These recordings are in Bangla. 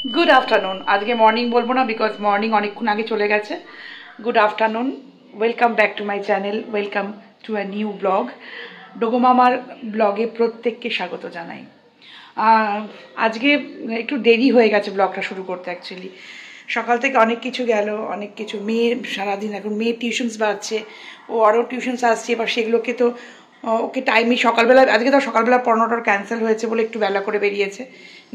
Good afternoon. আজকে মর্নিং বলবো না, বিকজ মর্নিং অনেকক্ষণ আগে চলে গেছে। Good afternoon, welcome back to my channel, welcome to a new blog. ডোগোমামার ব্লগে প্রত্যেককে স্বাগত জানাই। আজকে একটু দেরি হয়ে গেছে ব্লগটা শুরু করতে। অ্যাকচুয়ালি সকাল থেকে অনেক কিছু গেল, অনেক কিছু মেয়ের সারাদিন, এখন মেয়ের টিউশনস বাড়ছে, ও আরও টিউশনস আসছে। এবার সেগুলোকে তো ওকে টাইমই সকালবেলা, আজকে তো সকালবেলা পড়ানোটার ক্যান্সেল হয়েছে বলে একটু বেলা করে বেরিয়েছে,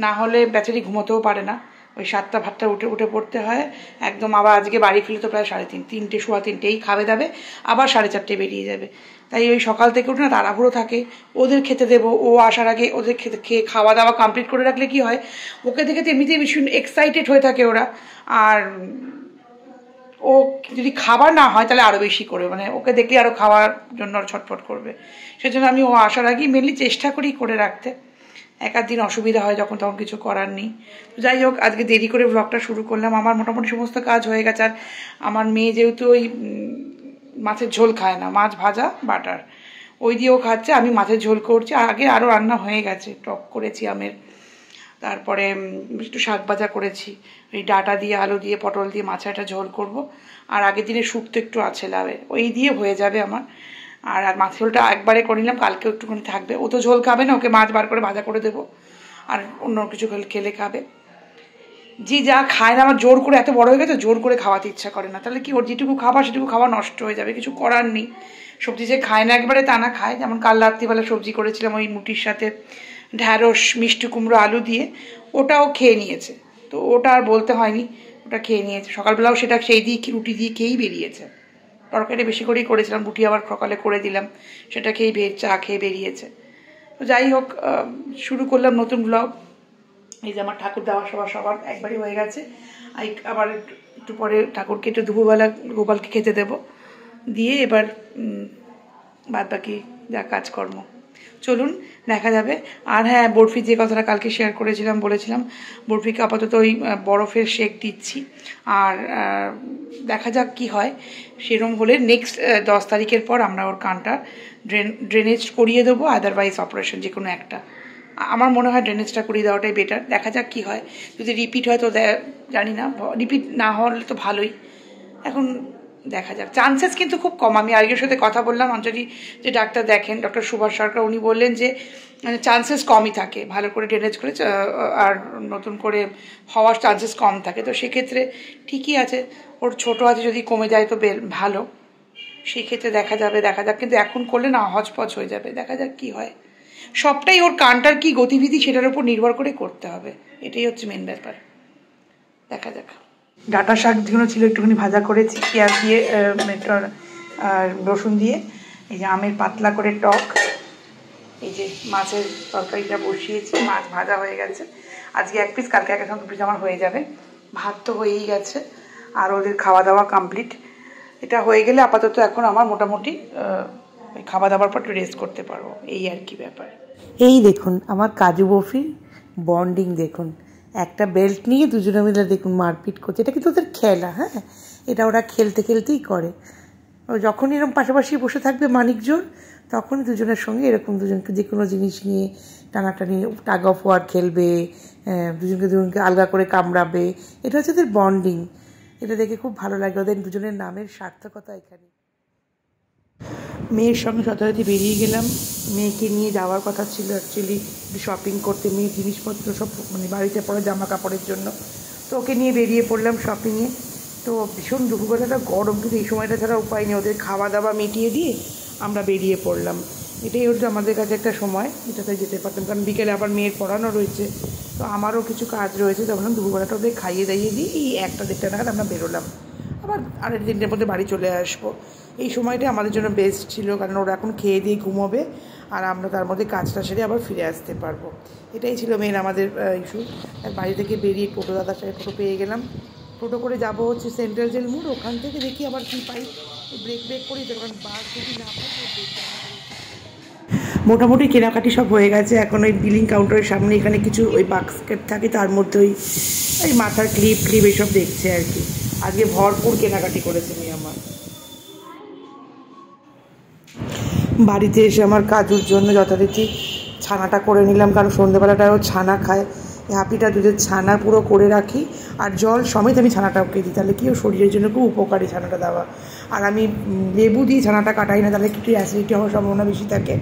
না হলে বেচারি ঘুমোতেও পারে না। ওই 7টা উঠে পড়তে হয় একদম। আবার আজকে বাড়ি ফিরে তো প্রায় 3:30 সোয়া 3টেই খাবে দাবে, আবার 4:30 বেরিয়ে যাবে। তাই ওই সকাল থেকে উঠে না তাড়াহুড়ো থাকে, ওদের খেতে দেবো, ও আসার আগে ওদের খেয়ে খাওয়া দাওয়া কমপ্লিট করে রাখলে কি হয়, ওকে দেখে তো এমনিতেই ভীষণ এক্সাইটেড হয়ে থাকে ওরা। আর ও যদি খাবার না হয় তাহলে আরও বেশি করবে, মানে ওকে দেখলে আরও খাওয়ার জন্য ছটফট করবে। সেজন্য আমি ও আসার আগেই মেনলি চেষ্টা করি করে রাখতে। এক আধ দিন অসুবিধা হয় যখন, তখন কিছু করার নেই। তো যাই হোক, আজকে দেরি করে ব্লগটা শুরু করলাম। আমার মোটামুটি সমস্ত কাজ হয়ে গেছে। আর আমার মেয়ে যেহেতু ওই মাছের ঝোল খায় না, মাছ ভাজা বাটার ওই দিয়েও খাচ্ছে, আমি মাছের ঝোল করছি। আগে আরও রান্না হয়ে গেছে, টক করেছি আমের, তারপরে একটু শাক ভাজা করেছি, ওই ডাঁটা দিয়ে আলু দিয়ে পটল দিয়ে মাছের একটা ঝোল করব। আর আগের দিনে শুক্তো একটু আছে লাভে, ওই দিয়ে হয়ে যাবে আমার। আর মাছের ঝোলটা একবারে করে নিলাম, কালকেও একটুখানি থাকবে। ও তো ঝোল খাবে না, ওকে মাছ বার করে ভাজা করে দেবো, আর অন্য কিছু খেলে খাবে। যে যা খায় না, আমার জোর করে, এত বড় হয়ে গেছে জোর করে খাওয়াতে ইচ্ছা করে না। তাহলে কি, ওর যেটুকু খাবার সেটুকু খাওয়া নষ্ট হয়ে যাবে, কিছু করার নেই। সবজি যে খায় না একবারে তা না, খায়। যেমন কাল রাত্রিবেলা সবজি করেছিলাম ওই মুটির সাথে ঢ্যাঁড়স মিষ্টি কুমড়ো আলু দিয়ে, ওটাও খেয়ে নিয়েছে। তো ওটা আর বলতে হয়নি, ওটা খেয়ে নিয়েছে। সকালবেলাও সেটা সেই দিয়ে রুটি দিয়ে খেয়েই বেরিয়েছে। তরকারি বেশি করেই করেছিলাম, রুটি আবার সকালে করে দিলাম, সেটা খেয়েই চা খেয়ে বেরিয়েছে। তো যাই হোক, শুরু করলাম নতুন ব্লগ। এই যে আমার ঠাকুর দেওয়া সবার একবারই হয়ে গেছে। আবার একটু পরে ঠাকুরকে একটু দুপুরবেলা গোপালকে খেতে দেব, দিয়ে এবার বাদ বাকি যা কাজকর্ম চলুন দেখা যাবে। আর হ্যাঁ, বরফি যে কথাটা কালকে শেয়ার করেছিলাম, বলেছিলাম বরফিকে আপাতত ওই বরফের শেক দিচ্ছি। আর দেখা যাক কি হয়। সেরকম হলে নেক্সট 10 তারিখের পর আমরা ওর কানটা ড্রেনেজ করিয়ে দেবো, আদারওয়াইজ অপারেশন যে কোনো একটা। আমার মনে হয় ড্রেনেজটা করিয়ে দেওয়াটাই বেটার। দেখা যাক কি হয়। যদি রিপিট হয় তো জানি না, রিপিট না হলে তো ভালোই। এখন দেখা যাক, চান্সেস কিন্তু খুব কম। আমি আজকের সাথে কথা বললাম, অঞ্জলি যে ডাক্তার দেখেন, ডক্টর সুভাষ সরকার, উনি বললেন যে চান্সেস কমই থাকে, ভালো করে ড্রেনেজ করে আর নতুন করে হওয়ার চান্সেস কম থাকে। তো সেক্ষেত্রে ঠিকই আছে, ওর ছোটো আছে, যদি কমে যায় তো ভালো। সেই ক্ষেত্রে দেখা যাক। কিন্তু এখন করলে না হজপজ হয়ে যাবে, দেখা যাক কি হয়। সবটাই ওর কানটার কি গতিবিধি সেটার উপর নির্ভর করে করতে হবে, এটাই হচ্ছে মেন ব্যাপার। দেখা যাক। ডাঁটা শাক যেগুলো ছিল একটুখানি ভাজা করেছি পেঁয়াজ দিয়ে আর রসুন দিয়ে। এই যে আমের পাতলা করে টক, এই যে মাছের তরকারিটা বসিয়েছি, মাছ ভাজা হয়ে গেছে। আজকে 1 পিস, কালকে 1 পিস আমার হয়ে যাবে। ভাত তো হয়েই গেছে, আর ওদের খাওয়া দাওয়া কমপ্লিট। এটা হয়ে গেলে আপাতত এখন আমার মোটামুটি খাওয়া দাওয়ার পর একটু রেস্ট করতে পারবো, এই আর কি ব্যাপার। এই দেখুন আমার কাজু বরফি বন্ডিং, দেখুন একটা বেল্ট নিয়ে দুজনে মিলে দেখুন মারপিট করছে। এটা কিন্তু ওদের খেলা, হ্যাঁ, এটা ওরা খেলতেই করে। ও যখনই এরকম পাশাপাশি বসে থাকবে মানিকজোর, তখনই দুজনের সঙ্গে এরকম দুজনকে যে কোনো জিনিস নিয়ে টানাটানি, টাগ অফ ওয়ার খেলবে, দুজনকে আলগা করে কামড়াবে। এটা হচ্ছে ওদের বন্ডিং। এটা দেখে খুব ভালো লাগে, ওদের দুজনের নামের সার্থকতা এখানে। মেয়ের সঙ্গে যথারীতি বেরিয়ে গেলাম। মেয়েকে নিয়ে যাওয়ার কথা ছিল অ্যাকচুয়ালি শপিং করতে, মেয়ের জিনিসপত্র সব, মানে বাড়িতে পড়া জামা কাপড়ের জন্য। তো ওকে নিয়ে বেরিয়ে পড়লাম শপিংয়ে। তো ভীষণ দুপুরবেলাটা গরম, কিন্তু এই সময়টা ছাড়া উপায় নেই, ওদের খাওয়া দাওয়া মিটিয়ে দিয়ে আমরা বেরিয়ে পড়লাম। এটাই হচ্ছে আমাদের কাছে একটা সময়, এটাতে যেতে পারতাম, কারণ বিকেলে আবার মেয়ের পড়ানো রয়েছে, তো আমারও কিছু কাজ রয়েছে। তখন দুপুরবেলাটা ওদের খাইয়ে দাইয়ে দিয়ে এই 1টা-1:30 নাগাদ আমরা বেরোলাম। আবার 2:30-3টের মধ্যে বাড়ি চলে আসবো। এই সময়টা আমাদের জন্য বেস্ট ছিল, কারণ ওরা এখন খেয়ে দিয়ে ঘুমোবে, আর আমরা তার মধ্যে কাজটা সেরে আবার ফিরে আসতে পারবো। এটাই ছিল মেন আমাদের ইস্যু। আর বাড়ি থেকে বেরিয়ে টোটো দাদার সাথে টোটো পেয়ে গেলাম। টোটো করে যাবো হচ্ছে সেন্ট্রাল জেল মোড়, ওখান থেকে দেখি আবার কী পাই, ব্রেক করি, কারণ বাস যদি না পাই। মোটামুটি কেনাকাটি সব হয়ে গেছে। এখন ওই বিলিং কাউন্টারের সামনে এখানে কিছু ওই বাস্কেট থাকে, তার মধ্যে ওই মাথার ক্লিপ এসব দেখছে আর কি। আজকে ভরপুর কেনাকাটি করেছে মেয়ে আমার। বাড়িতে এসে আমার কাজুর জন্য যথারীতি ছানাটা করে নিলাম, কারণ সন্ধ্যেবেলাটাও ছানা খায়। হাফ লিটার দুধের ছানা পুরো করে রাখি, আর জল সমেত আমি ছানাটা ওকে দিই, তাহলে কি ও শরীরের জন্য খুব উপকারী ছানাটা দেওয়া। আর আমি লেবু দিয়ে ছানাটা কাটাই না, তাহলে একটু অ্যাসিডিটি হওয়ার সম্ভাবনা বেশি থাকে।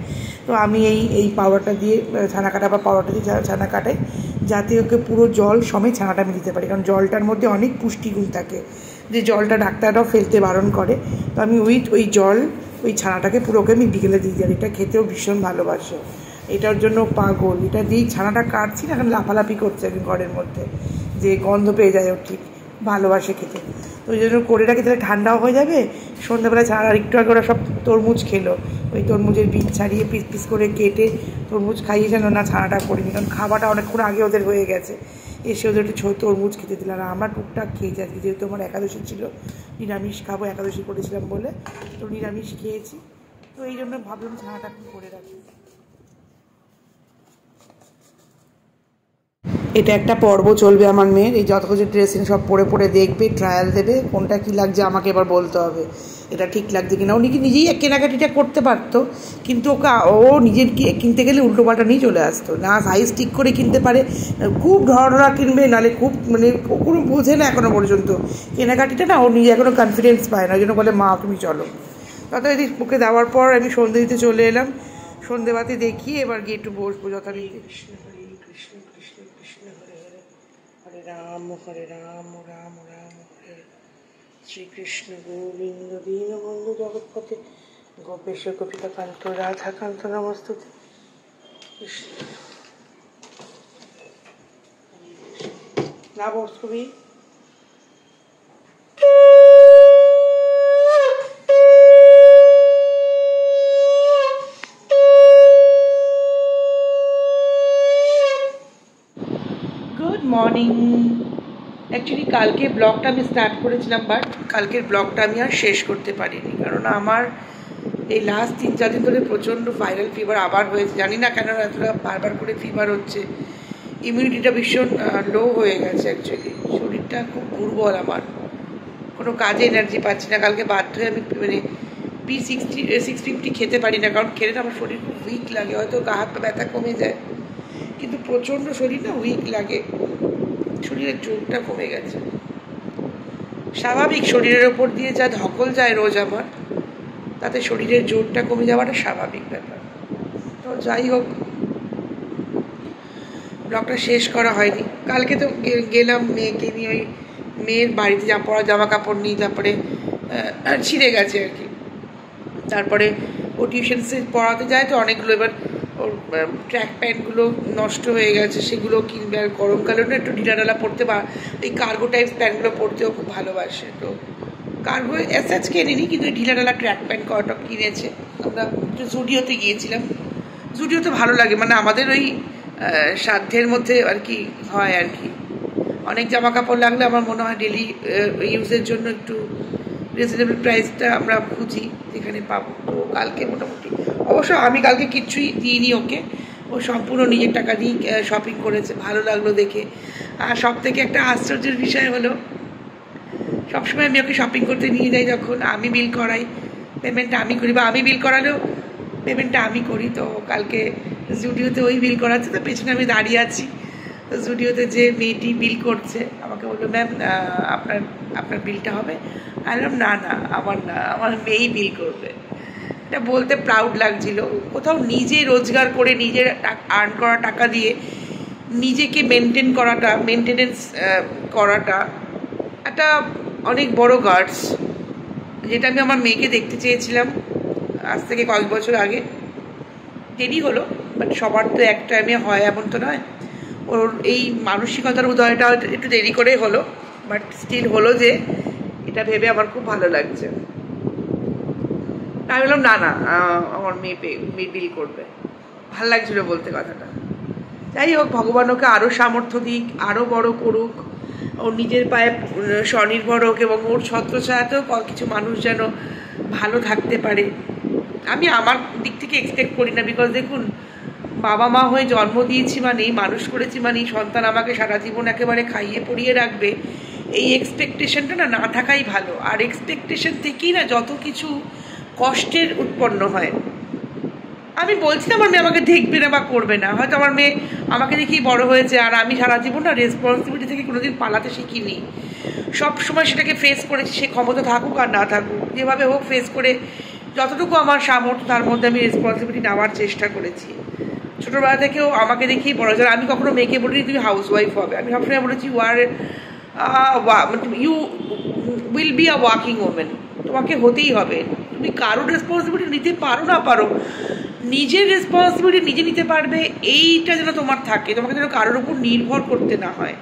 তো আমি এই পাউডারটা দিয়ে ছানা কাটা বা পাউডারটা দিয়ে ছানা কাটাই, যাতে ওকে পুরো জল সমেত ছানাটা আমি দিতে পারি, কারণ জলটার মধ্যে অনেক পুষ্টিগুণ থাকে, যে জলটা ডাক্তাররাও ফেলতে বারণ করে। তো আমি ওই জল ওই ছানাটাকে পুরো ওকে আমি বিকেলে দিয়ে দিই, আর এটা খেতেও ভীষণ ভালোবাসে, এটার জন্য পাগল। এটা দিয়েই ছানাটা কাটছি না, এখন লাফালাফি করছে ঘরের মধ্যে, যে গন্ধ পেয়ে যায়, ওর ঠিক ভালোবাসে খেতে। তো ওই জন্য করে রাখি, তাহলে ঠান্ডাও হয়ে যাবে। সন্ধ্যাবেলায় ছাড়া আর একটু আগে ওরা সব তরমুজ খেলো, ওই তরমুজের বীজ ছাড়িয়ে পিস পিস করে কেটে তরমুজ খাইয়ে যেন না ছানাটা করিনি, কারণ খাবারটা অনেকক্ষণ আগে ওদের হয়ে গেছে। এসে ওদের একটু তরমুজ খেতে দিলাম, আর আমরা টুকটাক খেয়ে যাচ্ছি, যেহেতু আমার একাদশী ছিল, নিরামিষ খাবো, একাদশী করেছিলাম বলে, তো নিরামিষ খেয়েছি। তো এই জন্য ভাবলাম ছানাটা করে রাখি। এটা একটা পর্ব চলবে আমার মেয়ের, এই যত কিছু ড্রেসিং সব পরে পরে দেখবে, ট্রায়াল দেবে, কোনটা কী লাগছে আমাকে এবার বলতে হবে, এটা ঠিক লাগছে কিনা। ও নিজেই কেনাকাটিটা করতে পারতো, কিন্তু ও নিজের কিনতে গেলে উল্টোপাল্টা নিয়ে চলে আসতো, না সাইজ ঠিক করে কিনতে পারে, খুব ঢড়া কিনবে, নাহলে খুব মানে কোনো বোঝে না এখনও পর্যন্ত কেনাকাটিটা, না ও নিজে এখনও কনফিডেন্স পায় না, ওই জন্য বলে মা তুমি চলো। তত এদিক ওকে দেওয়ার পর আমি সন্ধে দিতে চলে এলাম, সন্ধেবাতি দেখিয়ে এবার গিয়ে একটু বসবো যথারীতি। হরে রাম রাম রাম হরে শ্রীকৃষ্ণ গোবিন্দ দীনবন্ধু জগৎপতে গোপেশ গোপিকাকান্ত রাধাকান্ত নমস্তুতে কৃষ্ণ। না বস কবি মর্নিং। অ্যাকচুয়ালি কালকে ব্লগটা আমি স্টার্ট করেছিলাম, বাট কালকের ব্লগটা আমি আর শেষ করতে পারিনি, কারণ আমার এই লাস্ট 3-4 দিন ধরে প্রচণ্ড ভাইরাল ফিভার আবার হয়েছে। জানি না কেন এতটা বারবার করে ফিভার হচ্ছে, ইমিউনিটিটা ভীষণ লো হয়ে গেছে। অ্যাকচুয়ালি শরীরটা খুব দুর্বল, আমার কোনো কাজে এনার্জি পাচ্ছি না। কালকে বাধ্য হয়ে আমি মানে P650 খেতে পারি না, কারণ খেলে আমার শরীর খুব উইক লাগে, হয়তো গা হাত পা ব্যথা কমে যায়, কিন্তু প্রচণ্ড শরীর না উইক লাগে, শরীরের জোরটা কমে গেছে। স্বাভাবিক, শরীরের ওপর দিয়ে যা ধকল যায় রোজ আমার, তাতে শরীরের জোরটা কমে যাওয়াটা স্বাভাবিক ব্যাপার। তো যাই হোক, ব্লগটা শেষ করা হয়নি। কালকে তো গেলাম মেয়েকে নিয়ে, ওই মেয়ের বাড়িতে পরা জামা কাপড় নিয়ে, তারপরে ছিঁড়ে গেছে আর কি, তারপরে ও টিউশনসে পড়াতে যায় তো অনেকগুলো, এবার ওর ট্র্যাক প্যান্টগুলো নষ্ট হয়ে গেছে, সেগুলো কিনবে। আর গরমকালে না একটু ঢিলাঢালা পরতে, বা এই কার্গো টাইপ প্যান্টগুলো পরতেও খুব ভালোবাসে, তো কার্গো অ্যাসাচ কেনেনি, কিন্তু ঢিলাঢালা ট্র্যাক প্যান্ট কটা কিনেছে। আমরা একটু জুডিওতে গিয়েছিলাম, জুডিওতে ভালো লাগে, মানে আমাদের ওই সাধ্যের মধ্যে আর কি হয় আর কি। অনেক জামা কাপড় লাগলে আমার মনে হয় ডেলি ইউজের জন্য একটু রিজনেবল প্রাইসটা আমরা খুঁজি যেখানে পাবো। তো কালকে মোটামুটি, অবশ্য আমি কালকে কিচ্ছুই দিইনি ওকে, ও সম্পূর্ণ নিজের টাকা দিয়ে শপিং করেছে, ভালো লাগলো দেখে। আর সব থেকে একটা আশ্চর্যের বিষয় হলো, সবসময় আমি ওকে শপিং করতে নিয়ে যাই, যখন আমি বিল করাই, পেমেন্টটা আমি করি, বা আমি বিল করালেও পেমেন্টটা আমি করি। তো কালকে জুডিওতে ওই বিল করাচ্ছে, তো পেছনে আমি দাঁড়িয়ে আছি, তো জুডিওতে যে মেয়েটি বিল করছে আমাকে বললো, ম্যাম আপনার বিলটা হবে। আমি বললাম না, আমার মেয়েই বিল করবে। এটা বলতে প্রাউড লাগছিল। কোথাও নিজে রোজগার করে, নিজের আর্ন করা টাকা দিয়ে নিজেকে মেনটেনেন্স করাটা একটা অনেক বড় গার্ডস, যেটা আমি আমার মেয়েকে দেখতে চেয়েছিলাম আজ থেকে কয়েক বছর আগে। দেরি হলো, বাট সবার তো এক টাইমে হয় এমন তো নয়। ওর এই মানসিকতার উদয়টা একটু দেরি করে হলো, বাট স্টিল হলো, যে এটা ভেবে আমার খুব ভালো লাগছে। আমি বললাম না আমার মেয়ে বিল করবে, ভাল লাগছিল বলতে কথাটা। যাই হোক, ভগবান ওকে আরও সামর্থ্য দিক, আরও বড় করুক, ওর নিজের পায়ে স্বনির্ভর হোক, এবং ওর ছত্রছায়াতেও কিছু মানুষ যেন ভালো থাকতে পারে। আমি আমার দিক থেকে এক্সপেক্ট করি না, বিকজ দেখুন, বাবা মা হয়ে জন্ম দিয়েছি মানেই, মানুষ করেছি মানেই, সন্তান আমাকে সারা জীবন একেবারে খাইয়ে পরিয়ে রাখবে, এই এক্সপেকটেশনটা না থাকাই ভালো। আর এক্সপেকটেশন থেকেই না যত কিছু কষ্টের উৎপন্ন হয়। আমি বলছি না আমার মেয়ে আমাকে দেখবে না বা করবে না, হয়তো আমার মেয়ে আমাকে দেখেই বড় হয়েছে, আর আমি সারা জীবন না রেসপন্সিবিলিটি থেকে কোনোদিন পালাতে শিখিনি। সব সময় সেটাকে ফেস করেছি, সে ক্ষমতা থাকুক আর না থাকুক, যেভাবে হোক ফেস করে যতটুকু আমার সামর্থ্য তার মধ্যে আমি রেসপন্সিবিলিটি নেওয়ার চেষ্টা করেছি। ছোটোবেলা থেকেও আমাকে দেখেই বড় যারা, আমি কখনো মেয়েকে বলিনি তুমি হাউস ওয়াইফ হবে, আমি সবসময় বলেছি you will be a working women, তোমাকে হতেই হবে। তুমি কারোর রেসপন্সিবিলিটি নিতে পারো না পারো, নিজের রেসপন্সিবিলিটি নিজে নিতে পারবে, এইটা যেন তোমার থাকে। তোমাকে যেন কারোর উপর নির্ভর করতে না হয়।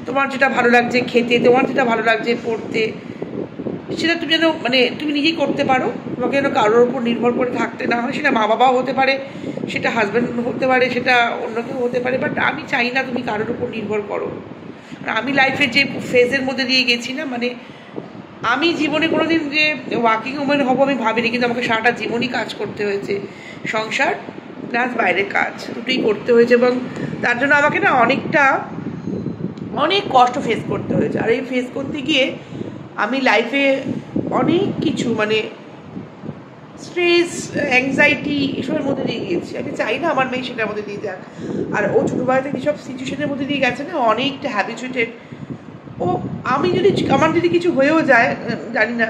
তোমার যেটা ভালো লাগছে খেতে, তোমার যেটা ভালো লাগছে পড়তে, সেটা তুমি যেন তুমি নিজেই করতে পারো। তোমাকে যেন কারোর উপর নির্ভর করে থাকতে না হয়। সেটা মা বাবাও হতে পারে, সেটা হাজব্যান্ড হতে পারে, সেটা অন্য কেউ হতে পারে, বাট আমি চাই না তুমি কারোর উপর নির্ভর করো। আমি লাইফের যে ফেজের মধ্যে দিয়ে গেছি না, আমি জীবনে কোনোদিন যে ওয়ার্কিং ওম্যান হবো আমি ভাবিনি, কিন্তু আমাকে সারাটা জীবনই কাজ করতে হয়েছে, সংসার প্লাস বাইরের কাজ দুটোই করতে হয়েছে, এবং তার জন্য আমাকে না অনেক কষ্ট ফেস করতে হয়েছে। আর এই ফেস করতে গিয়ে আমি লাইফে অনেক কিছু স্ট্রেস, অ্যাংজাইটি এসবের মধ্যে দিয়ে গিয়েছি। আমি চাই না আমার মেয়ে সেটার মধ্যে দিয়ে যাক। আর ও ছোটোবেলা থেকে যেসব সিচুয়েশনের মধ্যে দিয়ে গেছে না, অনেকটা হ্যাবিচুয়েটেড। আমার যদি কিছু হয়েও যায়, জানি না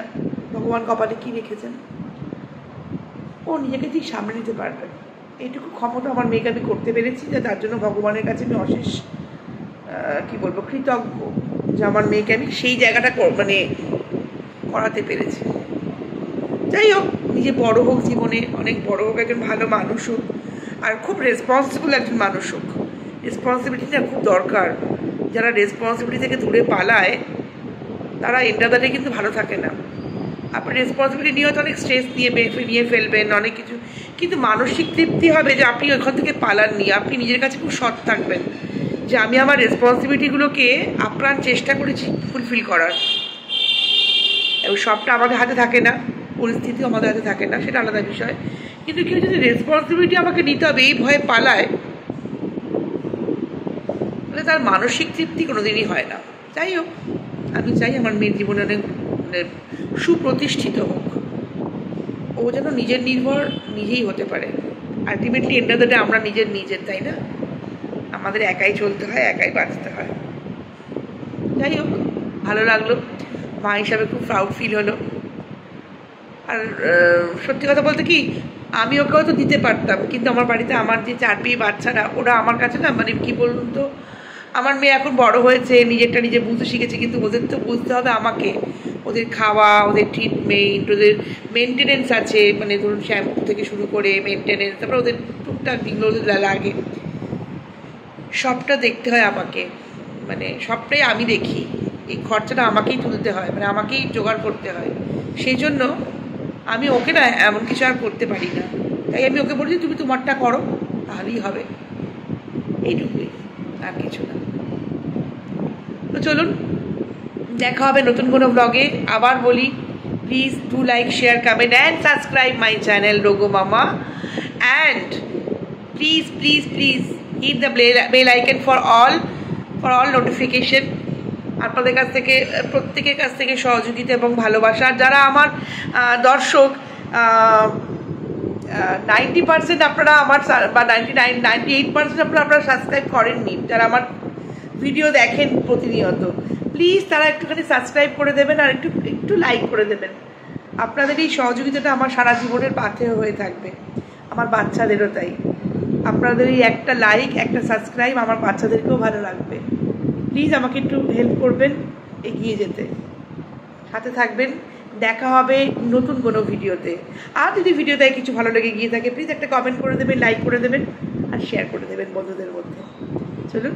ভগবান কপালে কী রেখেছেন, ও নিজেকে ঠিক সামনে নিতে পারবে। এইটুকু ক্ষমতা আমার মেয়েকে আমি করতে পেরেছি, যে তার জন্য ভগবানের কাছে আমি অশেষ কৃতজ্ঞ, যে আমার মেয়েকে আমি সেই জায়গাটা করাতে পেরেছি। যাই হোক, নিজে বড় হোক, জীবনে অনেক বড় হোক, একজন ভালো মানুষ হোক, আর খুব রেসপন্সিবল একজন মানুষ হোক। রেসপন্সিবিলিটিটা খুব দরকার। যারা রেসপন্সিবিলিটি থেকে দূরে পালায় তারা এন্ড অফ দ্য ডে কিন্তু ভালো থাকে না। আপনি রেসপন্সিবিলিটি নিয়ে হয়তো অনেক স্ট্রেস নিয়ে ফেলবেন, অনেক কিছু, কিন্তু মানসিক তৃপ্তি হবে যে আপনি ওইখান থেকে পালাননি। আপনি নিজের কাছে খুব সৎ থাকবেন যে আমি আমার রেসপন্সিবিলিটিগুলোকে আপ্রাণ চেষ্টা করেছি ফুলফিল করার। এবং সবটা আমাদের হাতে থাকে না, পরিস্থিতিও আমাদের হাতে থাকে না, সেটা আলাদা বিষয়। কিন্তু কেউ যদি রেসপন্সিবিলিটি আমাকে নিতে হবে এই ভয়ে পালায়, তাহলে তার মানসিক তৃপ্তি কোনোদিনই হয় না। যাই হোক, আমি চাই আমার মেয়ের জীবনে অনেক সুপ্রতিষ্ঠিত হোক, ও যেন নিজের নির্ভর নিজেই হতে পারে। Ultimately end of the day আমরা নিজের, তাই না? আমাদের একাই চলতে হয়, একাই বাঁচতে হয়। যাই হোক, ভালো লাগলো, মা হিসাবে খুব প্রাউড ফিল হলো। আর সত্যি কথা বলতে কি, আমি ওকে হয়তো দিতে পারতাম, কিন্তু আমার বাড়িতে আমার যে 4 পেয়ে বাচ্চারা, ওরা আমার কাছে না কি বলুন তো, আমার মেয়ে এখন বড় হয়েছে, নিজেরটা নিজে বুঝতে শিখেছে, কিন্তু ওদের তো বুঝতে হবে আমাকে। ওদের খাওয়া, ওদের ট্রিটমেন্ট, ওদের মেনটেনেন্স আছে, ধরুন শ্যাম্পু থেকে শুরু করে মেনটেনেন্স, তারপরে ওদের টুকটাক যেগুলো ওদের লাগে সবটা দেখতে হয় আমাকে। সবটাই আমি দেখি, এই খরচাটা আমাকেই তুলতে হয়, আমাকেই জোগাড় করতে হয়। সেই জন্য আমি ওকে না এমন কিছু আর করতে পারি না। তাই আমি ওকে বলছি তুমি তোমারটা করো, তাহলেই হবে, এইটুকুই, আর কিছু না। তো চলুন, দেখা হবে নতুন কোনো ব্লগে। আবার বলি, please do like, share, comment and subscribe my channel Dogo Mama, and please hit the bell icon for all notification. আপনাদের কাছ থেকে, প্রত্যেকের কাছ থেকে সহযোগিতা এবং ভালোবাসা। আর যারা আমার দর্শক, 90% আপনারা আমার, বা 98% আপনারা সাবস্ক্রাইব করেননি, যারা আমার ভিডিও দেখেন প্রতিনিয়ত, প্লিজ তারা একটুখানি সাবস্ক্রাইব করে দেবেন আর একটু লাইক করে দেবেন। আপনাদের এই সহযোগিতাটা আমার সারা জীবনের পাথেয় হয়ে থাকবে, আমার বাচ্চাদেরও তাই। আপনাদের এই একটা লাইক, একটা সাবস্ক্রাইব আমার বাচ্চাদেরকেও ভালো লাগবে। প্লিজ আমাকে একটু হেল্প করবেন এগিয়ে যেতে, সাথে থাকবেন। দেখা হবে নতুন কোনো ভিডিওতে। আর যদি ভিডিওতে কিছু ভালো লেগে গিয়ে থাকে, প্লিজ একটা কমেন্ট করে দেবেন, লাইক করে দেবেন আর শেয়ার করে দেবেন বন্ধুদের মধ্যে। চলুন।